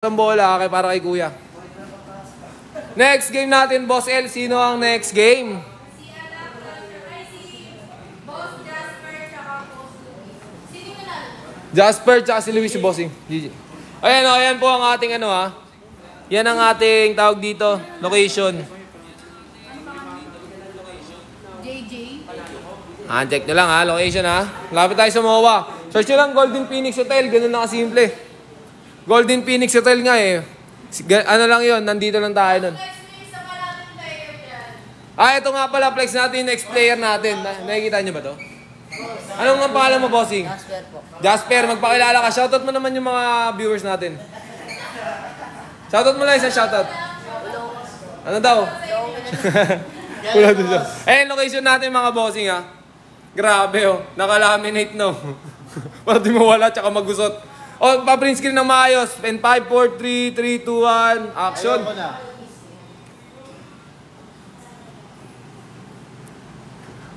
Ang bola para kay kuya. Next game natin, Boss L. Sino ang next game? Si Boss Jasper tsaka Boss Luis. Sino yung nanalo? Jasper tsaka si Luis, si Bossing. GG. Ayan o, ayan po ang ating ano ha. Yan ang ating tawag dito, location. JJ. Check nyo lang ha, location ha. Lapit tayo sa MOA. Search nyo lang Golden Phoenix Hotel, ganun na kasimple. Golden Phoenix Hotel nga eh. Ano lang yun, nandito lang tayo nun. Ito nga pala, flex natin, next player natin. Nakikita nyo ba to? Anong nga pangalan mo, Bossing? Jasper po. Jasper, magpakilala ka. Shoutout mo naman yung mga viewers natin. Shoutout mo lang isang shoutout. Ano daw? Wala din siya. Location natin mga Bossing ha. Grabe oh, nakalaminate no. Para di mawala tsaka magusot. Pa-print screen ng maayos. And 5, 4, 3, 3, 2, 1, action.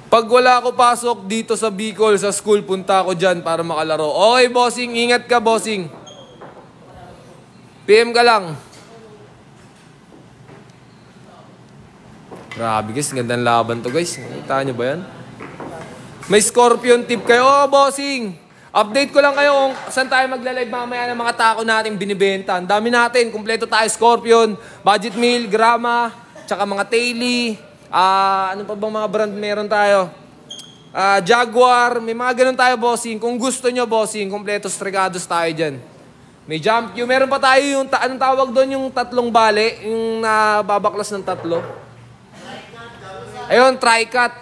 Pag wala ako pasok dito sa Bicol, sa school, punta ako dyan para makalaro. Okay, Bossing. Ingat ka, Bossing. PM ka lang. Grabe guys, gandang laban to guys. Nakita nyo ba yan? May Scorpion tip kayo. Oh, Bossing. Update ko lang kayo kung saan tayo magla-live mamaya ng mga tako natin binibenta. Ang dami natin. Kumpleto tayo. Scorpion, Budget Meal, Grama, tsaka mga Taily. Ano pa bang mga brand meron tayo? Jaguar. May mga ganun tayo, Bossing. Kung gusto nyo, Bossing, kumpleto strigados tayo dyan. May Jump Q. Meron pa tayo yung, anong tawag doon? Yung tatlong bale. Yung nababaklas ng tatlo. Ayun, Tri-Cut.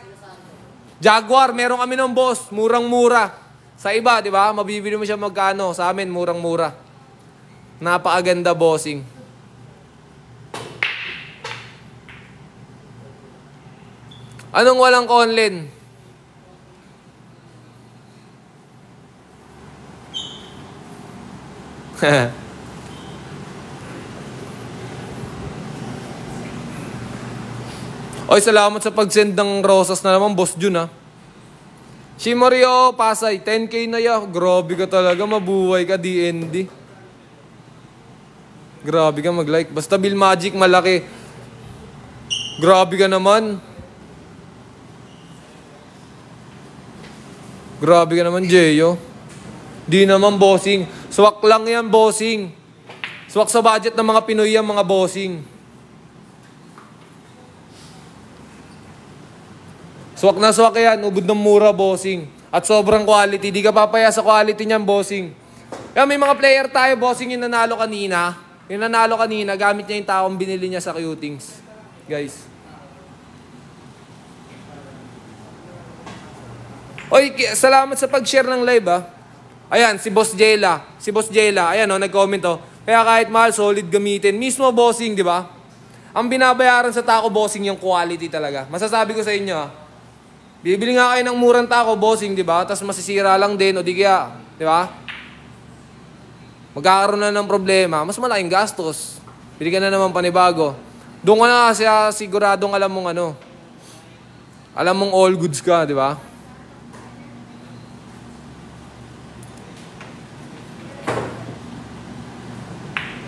Jaguar. Meron kami ng boss. Murang-mura. Sa iba, di ba? Mabibili mo siya magkano. Sa amin, murang-mura. Napakaganda, Bossing. Anong walang conlen? Oy, salamat sa pag-send ng rosas na naman, Boss Jun ha. Si Mario Pasay, 10K na ya. Grabe ka talaga, mabuhay ka, DND. Grabe ka mag-like. Basta Bill Magic, malaki. Grabe ka naman. Grabe ka naman, Jeyo. Di naman, Bossing. Swak lang yan, Bossing. Swak sa budget ng mga Pinoy yan, mga Bossing. Swak na swak yan, ubod ng mura, Bossing. At sobrang quality. Di ka papaya sa quality niyan, Bossing. Kaya may mga player tayo, Bossing, yung nanalo kanina. Yung nanalo kanina, gamit niya yung taong binili niya sa Cutings. Guys. Oy, salamat sa pag-share ng live, ha. Ayan, si Boss Jela. Si Boss Jela, ayan, nag-comment, Kaya kahit mahal, solid gamitin. Mismo, Bossing, di ba? Ang binabayaran sa tako, Bossing, yung quality talaga. Masasabi ko sa inyo, ha. Bibili nga kayo ng murang tako, Bossing, di ba? Tapos masisira lang din, o di kaya, di ba? Magkakaroon na ng problema, mas malaking gastos. Bili ka na naman panibago. Doon ka na siya siguradong alam mong ano. Alam mong all goods ka, di ba?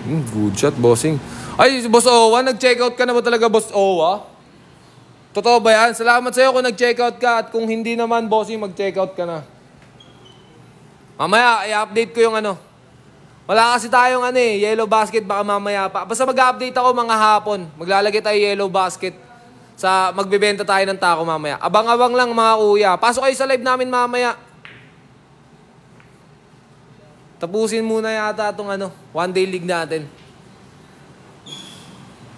Good shot, Bossing. Ay, Boss Owa, nag-checkout ka na ba talaga, Boss Owa? Totoo ba yan? Salamat sa'yo kung nag-checkout ka at kung hindi naman, Bossing, mag-checkout ka na. Mamaya, i-update ko yung ano. Wala kasi tayong yellow basket, baka mamaya pa. Basta mag-update ako mga hapon. Maglalagay tayo yellow basket. Magbebenta tayo ng tako mamaya. Abang-abang lang mga kuya. Pasok kayo sa live namin mamaya. Tapusin muna yata itong one day league natin.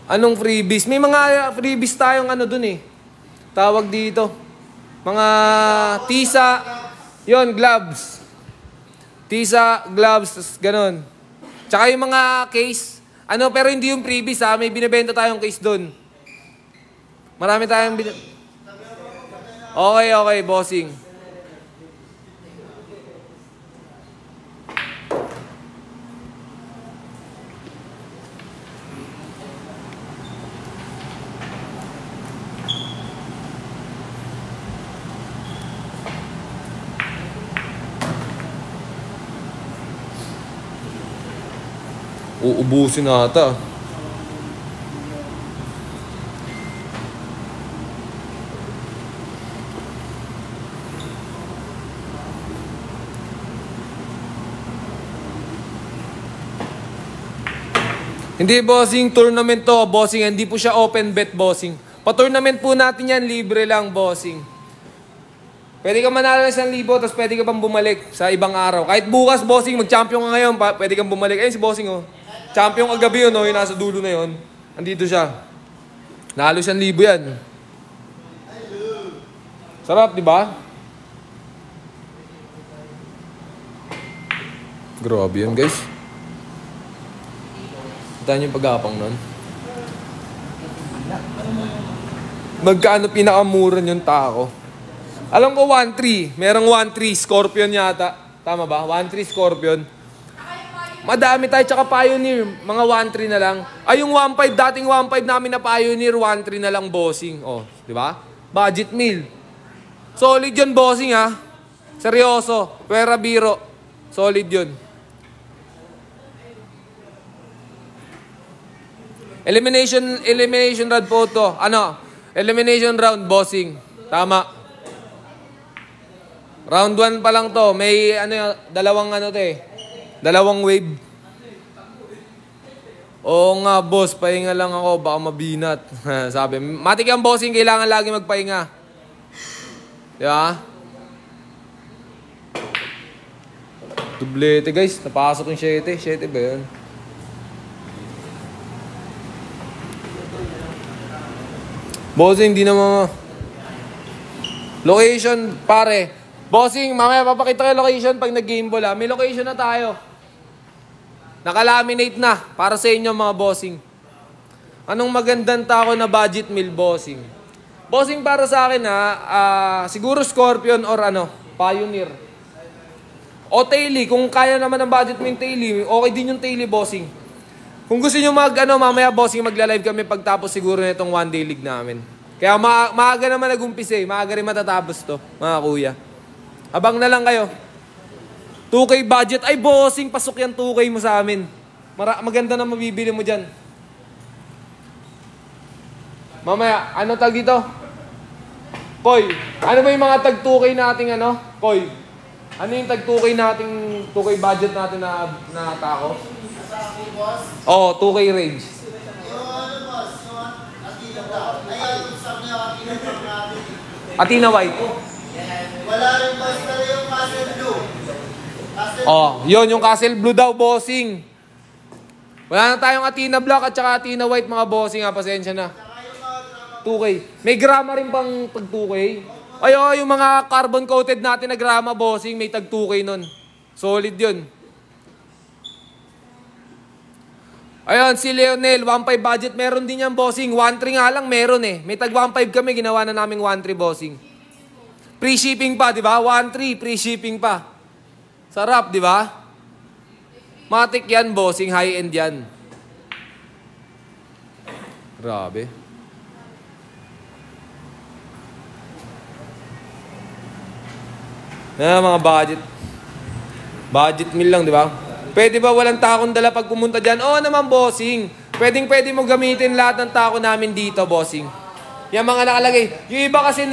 Anong freebies? May mga freebies tayong dun Tawag dito. Mga tisa. Yon, gloves. Tisa, gloves, ganun. Tsaka yung mga case. Pero hindi yung freebies May binibenta tayong case dun. Marami tayong Okay, Bossing. Uubusin na ata. Hindi, bossing, tournament to, bossing. Hindi po siya open bet, bossing. Pa-tournament po natin yan, libre lang, bossing. Pwede ka manalo ng 1,000, tapos pwede ka pang bumalik sa ibang araw. Kahit bukas, bossing, mag-champion ka ngayon, pwede kang bumalik. Ayun si bossing, oh. Champion kagabi yun, oh, yung nasa dulo na yun. Andito siya. Nalo 1,000 yan. Sarap, di ba? Grabe yun, guys. Kita niyo yung pag-apang nun. Magkano pinakamura yung tako? Alam ko 1-3. Merong 1-3 Scorpion yata. Tama ba? 1-3 Scorpion. Madami tayo tsaka Pioneer. Mga 1-3 na lang. Ay, yung 1-5, dating 1-5 namin na Pioneer, 1-3 na lang, bossing. Oh, di ba? Budget meal. Solid yun, bossing, ha? Seryoso. Pera biro. Solid yun. Elimination round po to. Ano? Elimination round, bossing. Tama. Round 1 pa lang to. May dalawang dalawang wave. Oo nga, boss. Pahinga lang ako. Baka mabinat. Sabi. Matik ang bossing. Kailangan lagi magpahinga. Di ba? Dublete, guys. Napasok yung 7. 7 ba yun? Bossing, hindi naman. Location, pare. Bossing, mamaya papakita kayo location pag nag-game ball, ha. May location na tayo. Nakalaminate na para sa inyo, mga bossing. Anong magandang tako na budget meal, bossing? Bossing, para sa akin, ha, siguro Scorpion or Pioneer. O Taily, kung kaya naman ng budget meal Taily, okay din yung Taily, bossing. Kung gusto nyo mamaya, bossing, magla-live kami pagtapos siguro na itong one day league namin. Kaya maaga naman nag-umpisa, eh. Maaga rin matatapos to, mga kuya. Abang na lang kayo. 2K budget. Ay, bossing, pasok yan 2K mo sa amin. Maganda na mabibili mo dyan. Mamaya, ano tag dito? Koy, ano ba yung mga tag 2K nating Koy, ano yung tag 2K nating 2K budget natin na tako? Oo, 2K range. Athena White. Wala rin basta yung Castle Blue. Yun yung Castle Blue daw, bossing. Wala na tayong Athena Black at saka Athena White, mga bossing, ha. Pasensya na. 2K. May grama rin pang tag 2K. Ay, yung mga carbon coated natin na grama, bossing, may tag 2K nun. Solid yun. Ayun, si Leonel, 1.5 budget, meron din yan, bossing. 1.3 nga lang, meron eh. May tag 1.5 kami, ginawa na namin 1.3, bossing. Free shipping pa, di ba? 1.3, free shipping pa. Sarap, di ba? Matik yan, bossing. High-end yan. Grabe. Mga budget. Budget meal lang, di ba? Pwede ba walang takong dala pag pumunta dyan? Oo naman, bossing. Pwede mo gamitin lahat ng tako namin dito, bossing. Yung mga nakalagay. Yung iba kasi